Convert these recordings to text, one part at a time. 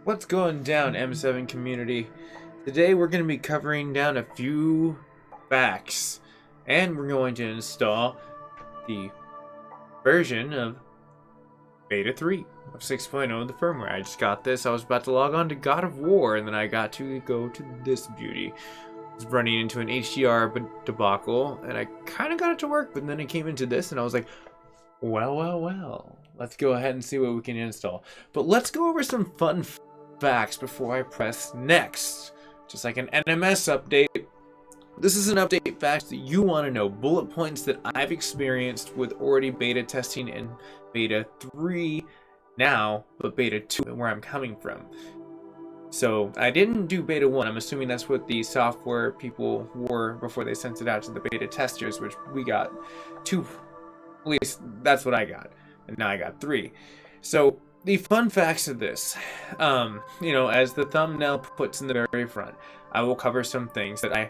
What's going down, M7 community? Today we're going to be covering down a few facts, and we're going to install the version of Beta 3 of 6.0 of the firmware. I just got this. I was about to log on to God of War, and then I got to go to this beauty. I was running into an HDR debacle, and I kind of got it to work, but then it came into this, and I was like, well. Let's go ahead and see what we can install. But let's go over some fun facts before I press next. Just like an NMS update, this is an update facts that you want to know, bullet points that I've experienced with already beta testing in beta 3 now, but beta 2 and where I'm coming from. So I didn't do beta 1. I'm assuming that's what the software people were before they sent it out to the beta testers, which we got 2, at least that's what I got, and now I got 3. So the fun facts of this, as the thumbnail puts in the very front, I will cover some things that I,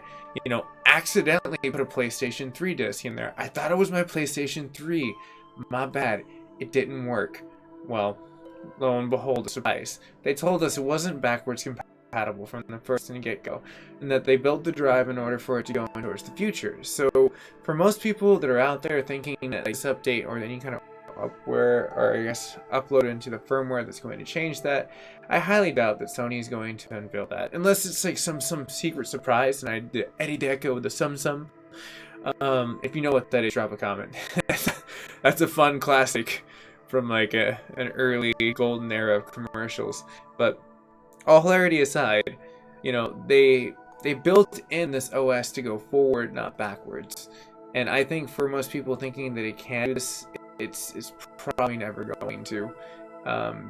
accidentally put a PlayStation 3 disc in there. I thought it was my PlayStation 3. My bad. It didn't work. Well, lo and behold, a surprise. They told us it wasn't backwards compatible from the first get-go, and that they built the drive in order for it to go towards the future. So, for most people that are out there thinking that this update or any kind of upload into the firmware that's going to change that, I highly doubt that Sony is going to unveil that, unless it's like some secret surprise and I did Eddie Deco with the sum. If you know what that is, drop a comment. That's a fun classic from like an early golden era of commercials. But all hilarity aside, they built in this OS to go forward, not backwards. And I think for most people thinking that it can do this, it's probably never going to.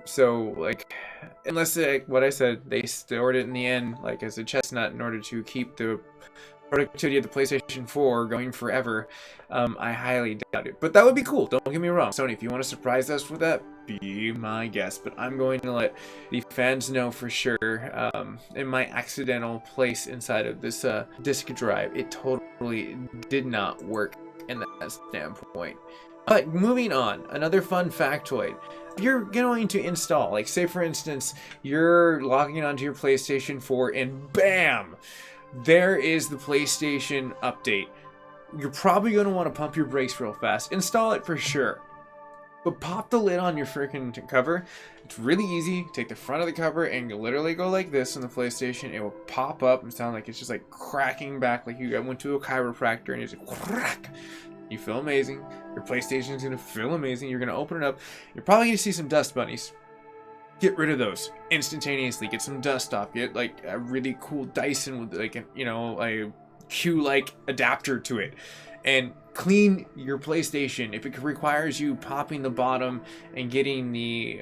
So like, unless what I said, they stored it in the end like as a chestnut in order to keep the productivity of the PlayStation 4 going forever, I highly doubt it. But that would be cool, don't get me wrong. Sony, if you want to surprise us with that, be my guest. But I'm going to let the fans know for sure, in my accidental place inside of this disk drive, it totally did not work in that standpoint. But moving on, another fun factoid. You're going to install, like say for instance, you're logging onto your PlayStation 4 and BAM! There is the PlayStation update. You're probably going to want to pump your brakes real fast. Install it for sure. But pop the lid on your freaking cover. It's really easy. Take the front of the cover and you literally go like this on the PlayStation. It will pop up and sound like it's just like cracking back, like you went to a chiropractor and it's like crack. You feel amazing. Your PlayStation is going to feel amazing. You're going to open it up. You're probably going to see some dust bunnies. Get rid of those instantaneously. Get some dust off. Get like a really cool Dyson with like a Q-like adapter to it, and clean your PlayStation. If it requires you popping the bottom and getting the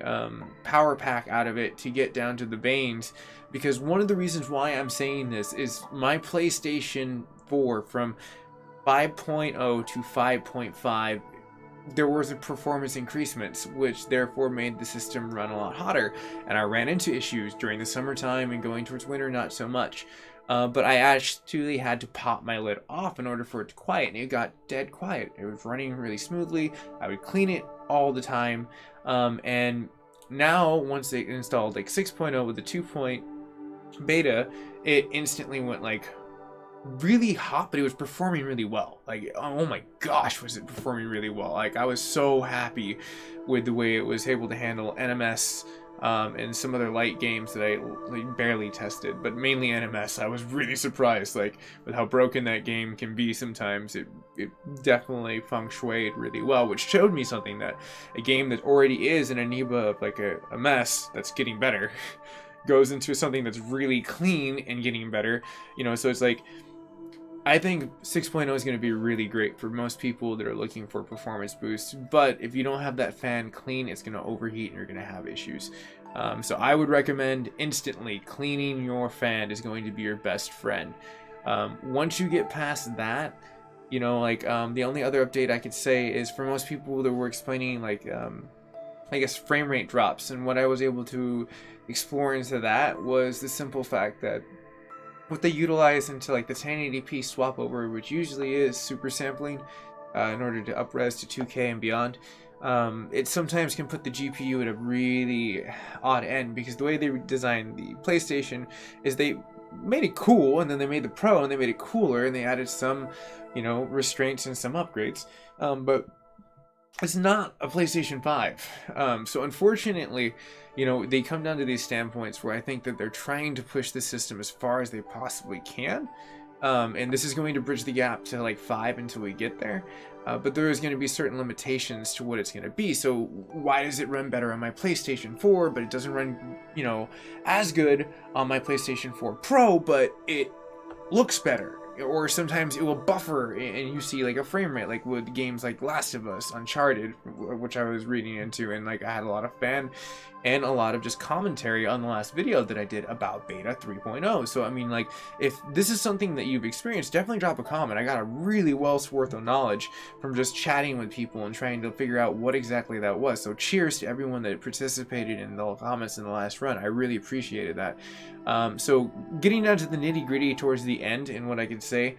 power pack out of it to get down to the veins, because one of the reasons why I'm saying this is my PlayStation 4 from 5.0 to 5.5, there was a performance increasements, which therefore made the system run a lot hotter, and I ran into issues during the summertime and going towards winter not so much. But I actually had to pop my lid off in order for it to quiet, and it got dead quiet. It was running really smoothly. I would clean it all the time, and now once they installed like 6.0 with the 2 beta, it instantly went like really hot, but it was performing really well. Like, oh my gosh, was it performing really well. Like, I was so happy with the way it was able to handle NMS and some other light games that I barely tested, but mainly NMS. I was really surprised, like, with how broken that game can be sometimes. It definitely feng shuied really well, which showed me something, that a game that already is an amoeba of like a mess that's getting better goes into something that's really clean and getting better. So it's like, I think 6.0 is going to be really great for most people that are looking for performance boosts, but if you don't have that fan clean, it's going to overheat and you're going to have issues. So I would recommend instantly cleaning your fan is going to be your best friend. Once you get past that, the only other update I could say is for most people that were explaining I guess frame rate drops, and what I was able to explore into that was the simple fact that what they utilize into like the 1080p swap over, which usually is super sampling, in order to up-res to 2K and beyond. It sometimes can put the GPU at a really odd end, because the way they designed the PlayStation is they made it cool, and then they made the Pro and they made it cooler, and they added some, you know, restraints and some upgrades. But it's not a PlayStation 5. So unfortunately, you know, they come down to these standpoints where I think that they're trying to push the system as far as they possibly can. And this is going to bridge the gap to like 5 until we get there. But there is going to be certain limitations to what it's going to be. So why does it run better on my PlayStation 4, but it doesn't run, you know, as good on my PlayStation 4 Pro, but it looks better? Or sometimes it will buffer and you see like a frame rate, like with games like Last of Us, Uncharted, which I was reading into, and like I had a lot of fan and a lot of just commentary on the last video that I did about beta 3.0. So I mean, like, if this is something that you've experienced, definitely drop a comment. I got a really wealth worth of knowledge from just chatting with people and trying to figure out what exactly that was. So cheers to everyone that participated in the comments in the last run. I really appreciated that. So getting down to the nitty gritty towards the end, and what I could say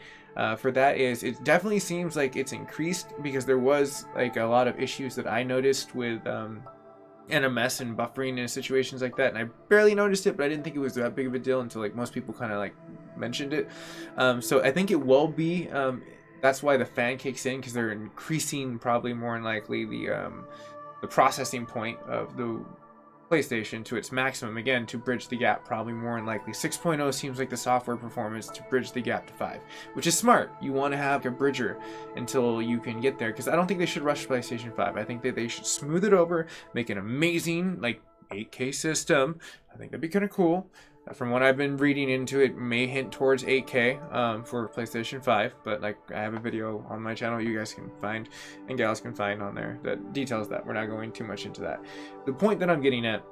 for that is, it definitely seems like it's increased, because there was like a lot of issues that I noticed with NMS and buffering and situations like that, and I barely noticed it, but I didn't think it was that big of a deal until like most people kind of like mentioned it. So I think it will be, that's why the fan kicks in, because they're increasing probably more than likely the processing point of the PlayStation to its maximum, again, to bridge the gap. Probably more than likely 6.0 seems like the software performance to bridge the gap to 5, which is smart. You want to have a bridger until you can get there, because I don't think they should rush PlayStation 5. I think that they should smooth it over, make an amazing like 8K system. I think that'd be kind of cool. From what I've been reading into, it may hint towards 8K for PlayStation 5, but like, I have a video on my channel you guys can find and gals can find on there that details that. We're not going too much into that. The point that I'm getting at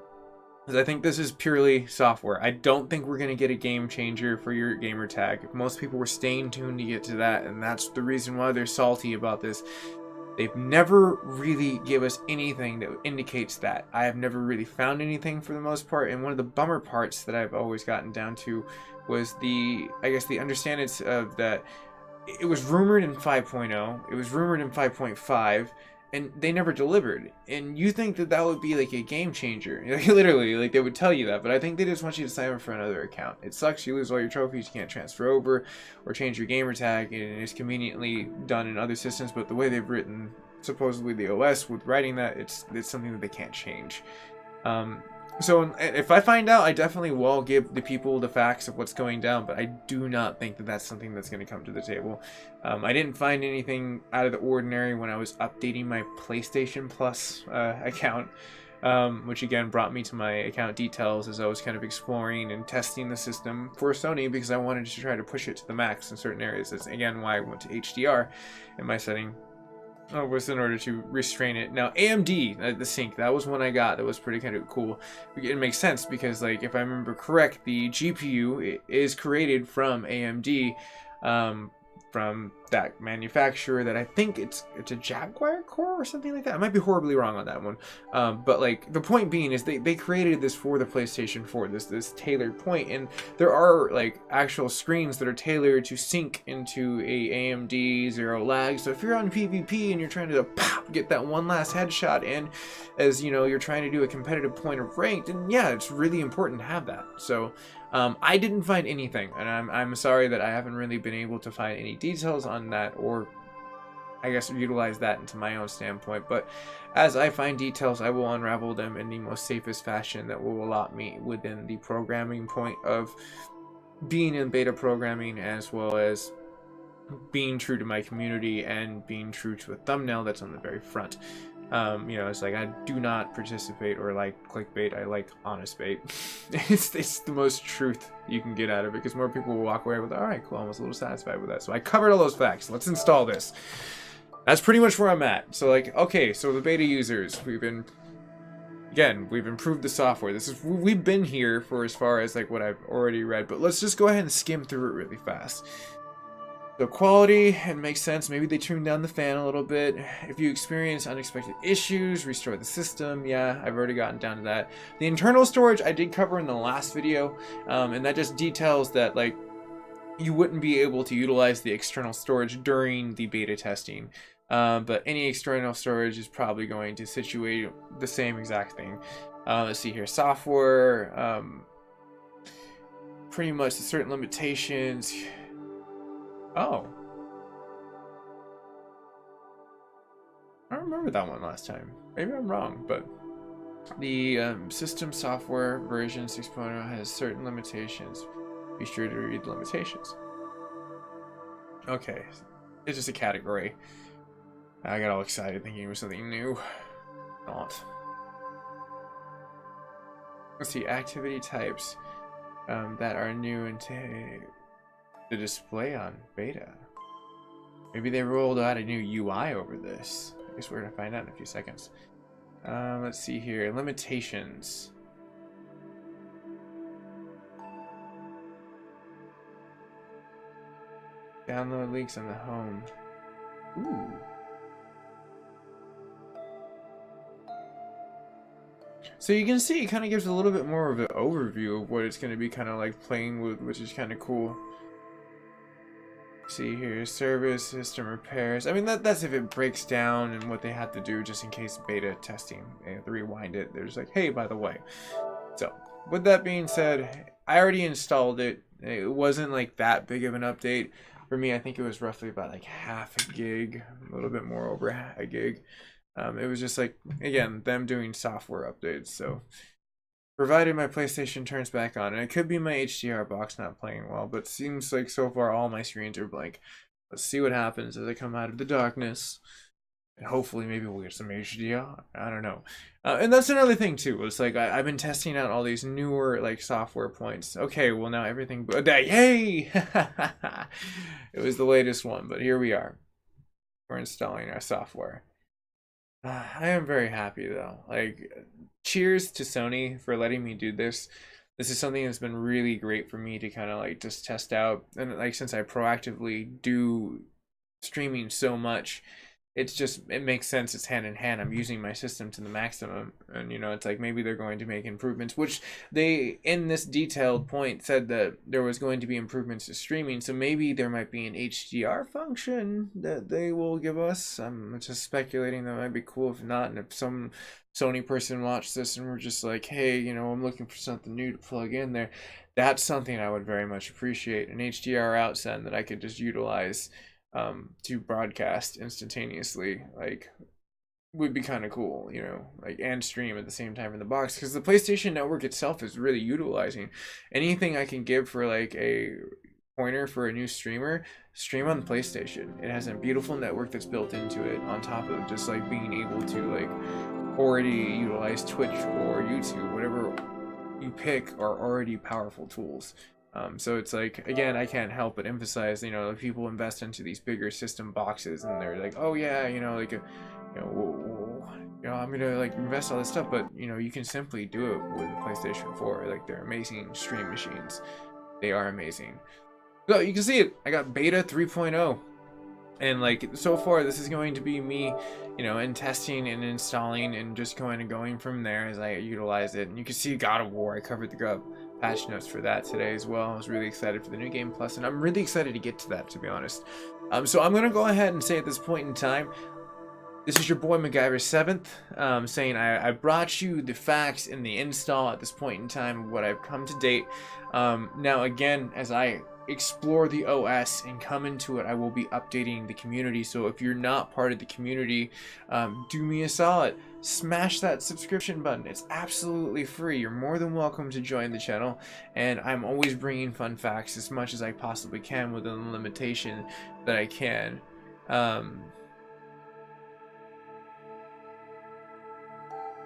is, I think this is purely software. I don't think we're going to get a game changer for your gamer tag. Most people were staying tuned to get to that, and that's the reason why they're salty about this. They've never really give us anything that indicates that. I have never really found anything for the most part, and one of the bummer parts that I've always gotten down to was the understanding of that it was rumored in 5.0, it was rumored in 5.5, and they never delivered. And you think that that would be like a game changer. Like, literally, like, they would tell you that, but I think they just want you to sign up for another account. It sucks, you lose all your trophies, you can't transfer over or change your gamer tag, and it's conveniently done in other systems, but the way they've written supposedly the OS with writing that, it's something that they can't change. So if I find out, I definitely will give the people the facts of what's going down, but I do not think that that's something that's going to come to the table. I didn't find anything out of the ordinary when I was updating my PlayStation Plus account, which again brought me to my account details as I was kind of exploring and testing the system for Sony, because I wanted to try to push it to the max in certain areas. That's again why I went to HDR in my setting. Was in order to restrain it. Now AMD, the sync, that was one I got that was pretty kind of cool. It makes sense because, like, if I remember correct, the GPU is created from AMD, from that manufacturer that I think it's a Jaguar core or something like that. I might be horribly wrong on that one, but like, the point being is they created this for the PlayStation 4, this tailored point, and there are like actual screens that are tailored to sync into a AMD zero lag. So if you're on PvP and you're trying to get that one last headshot in, as you know, you're trying to do a competitive point of rank, then yeah, it's really important to have that. So I didn't find anything, and I'm sorry that I haven't really been able to find any details on that, or I guess utilize that into my own standpoint. But as I find details, I will unravel them in the most safest fashion that will allot me within the programming point of being in beta programming, as well as being true to my community and being true to a thumbnail that's on the very front. You know, it's like, I do not participate or like clickbait. I like honest bait. it's the most truth you can get out of it, because more people will walk away with, all right, cool, I was a little satisfied with that. So I covered all those facts. Let's install this. That's pretty much where I'm at. So like, okay, so the beta users, we've improved the software. We've been here for as far as like what I've already read, but let's just go ahead and skim through it really fast. The quality, it makes sense. Maybe they tuned down the fan a little bit. If you experience unexpected issues, restore the system. Yeah, I've already gotten down to that. The internal storage I did cover in the last video, and that just details that, like, you wouldn't be able to utilize the external storage during the beta testing. But any external storage is probably going to situate the same exact thing. Let's see here, software, pretty much certain limitations. Oh, I don't remember that one last time. Maybe I'm wrong, but the system software version 6.0 has certain limitations. Be sure to read the limitations. Okay, it's just a category. I got all excited thinking it was something new. Not. Let's see, activity types that are new into the display on beta. Maybe they rolled out a new UI over this. I guess we're gonna find out in a few seconds. Let's see here, limitations. Download links on the home. Ooh. So you can see it kind of gives a little bit more of an overview of what it's going to be kind of like playing with, which is kind of cool. See here, service, system repairs. I mean, that's if it breaks down and what they have to do just in case beta testing. They have to rewind it. They're just like, hey, by the way. So, with that being said, I already installed it. It wasn't like that big of an update. For me, I think it was roughly about like half a gig, a little bit more over a gig. It was just like, again, them doing software updates. So, provided my PlayStation turns back on, and it could be my HDR box not playing well, but it seems like so far all my screens are blank. Let's see what happens as I come out of the darkness. And hopefully maybe we'll get some HDR. I don't know. And that's another thing too. It's like I've been testing out all these newer like software points. Okay, well now everything. Yay! It was the latest one, but here we are. We're installing our software. I am very happy though. Like, cheers to Sony for letting me do this. This is something that's been really great for me to kind of like just test out. And like since I proactively do streaming so much, it makes sense. It's hand in hand. I'm using my system to the maximum, and you know, it's like maybe they're going to make improvements, which they in this detailed point said that there was going to be improvements to streaming. So maybe there might be an HDR function that they will give us. I'm just speculating. That might be cool. If not, and if some Sony person watched this and we're just like, hey, you know, I'm looking for something new to plug in there, that's something I would very much appreciate. An HDR outsend that I could just utilize to broadcast instantaneously, like, would be kind of cool, you know, like, and stream at the same time in the box, because the PlayStation Network itself is really utilizing anything I can give for like a pointer for a new streamer. Stream on the PlayStation. It has a beautiful network that's built into it, on top of just like being able to like already utilize Twitch or YouTube. Whatever you pick are already powerful tools. So it's like, again, I can't help but emphasize, you know, like people invest into these bigger system boxes and they're like, oh yeah, you know, like, I'm gonna like invest all this stuff, but you know, you can simply do it with the PlayStation 4. Like, they're amazing stream machines. They are amazing. So you can see it. I got beta 3.0. And like, so far this is going to be me, you know, in testing and installing and just going from there as I utilize it. And you can see God of War. I covered the patch notes for that today as well. I was really excited for the new game plus, and I'm really excited to get to that, to be honest. So I'm gonna go ahead and say at this point in time, this is your boy MacGyver7th, saying I brought you the facts in the install at this point in time of what I've come to date. Now again, as I explore the OS and come into it, I will be updating the community. So if you're not part of the community, do me a solid, smash that subscription button. It's absolutely free. You're more than welcome to join the channel, and I'm always bringing fun facts as much as I possibly can within the limitation that I can.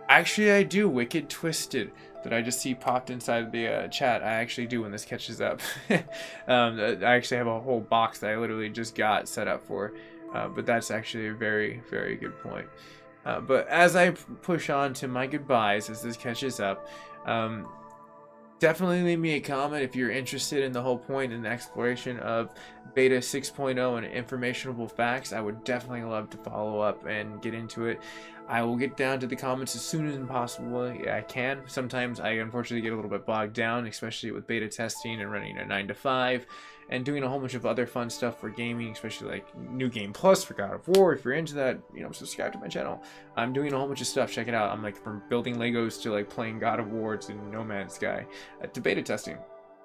Actually, I do. Wicked Twisted, that I just see popped inside the chat. I actually do when this catches up. I actually have a whole box that I literally just got set up for. But that's actually a very, very good point. But as I push on to my goodbyes as this catches up, definitely leave me a comment if you're interested in the whole point and exploration of beta 6.0 and informationable facts. I would definitely love to follow up and get into it. I will get down to the comments as soon as possible. Yeah, I can. Sometimes I unfortunately get a little bit bogged down, especially with beta testing and running a 9 to 5 and doing a whole bunch of other fun stuff for gaming, especially like New Game Plus for God of War. If you're into that, you know, subscribe to my channel. I'm doing a whole bunch of stuff. Check it out. I'm like from building Legos to like playing God of War to No Man's Sky to beta testing.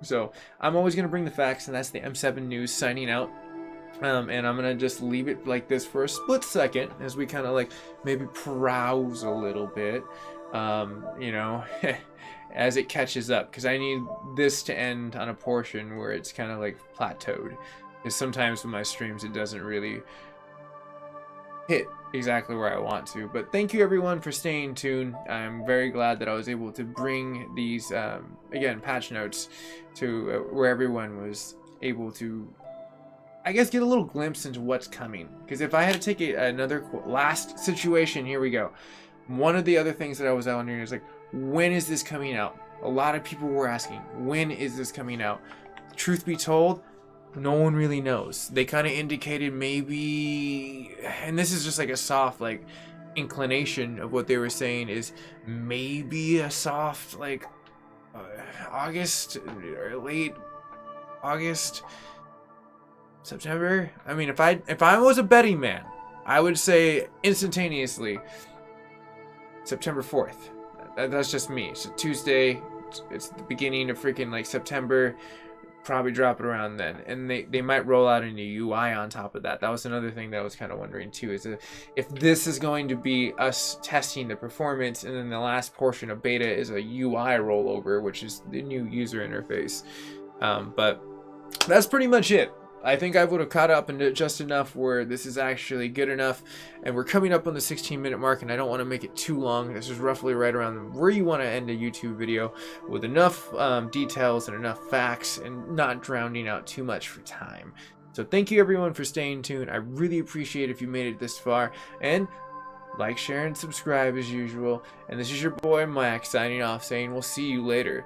So I'm always going to bring the facts, and that's the M7 News signing out. And I'm gonna just leave it like this for a split second as we kind of like maybe browse a little bit, you know, as it catches up, because I need this to end on a portion where it's kind of like plateaued, because sometimes with my streams it doesn't really hit exactly where I want to. But thank you everyone for staying tuned. I'm very glad that I was able to bring these again patch notes to where everyone was able to, I guess, get a little glimpse into what's coming. Because if I had to take another last situation, here we go. One of the other things that I was wondering is like, when is this coming out? A lot of people were asking, when is this coming out? Truth be told, no one really knows. They kind of indicated maybe, and this is just like a soft like inclination of what they were saying, is maybe a soft like August or late August, September. I mean, if I was a betting man, I would say instantaneously September 4th. That's just me. So Tuesday, it's the beginning of freaking like September. Probably drop it around then, and they might roll out a new UI on top of that. That was another thing that I was kind of wondering too, is if this is going to be us testing the performance, and then the last portion of beta is a UI rollover, which is the new user interface. But that's pretty much it. I think I would have caught up into just enough where this is actually good enough, and we're coming up on the 16-minute mark, and I don't want to make it too long. This is roughly right around where you want to end a YouTube video, with enough details and enough facts and not drowning out too much for time. So thank you everyone for staying tuned. I really appreciate if you made it this far, and like, share, and subscribe as usual. And this is your boy Max signing off, saying we'll see you later.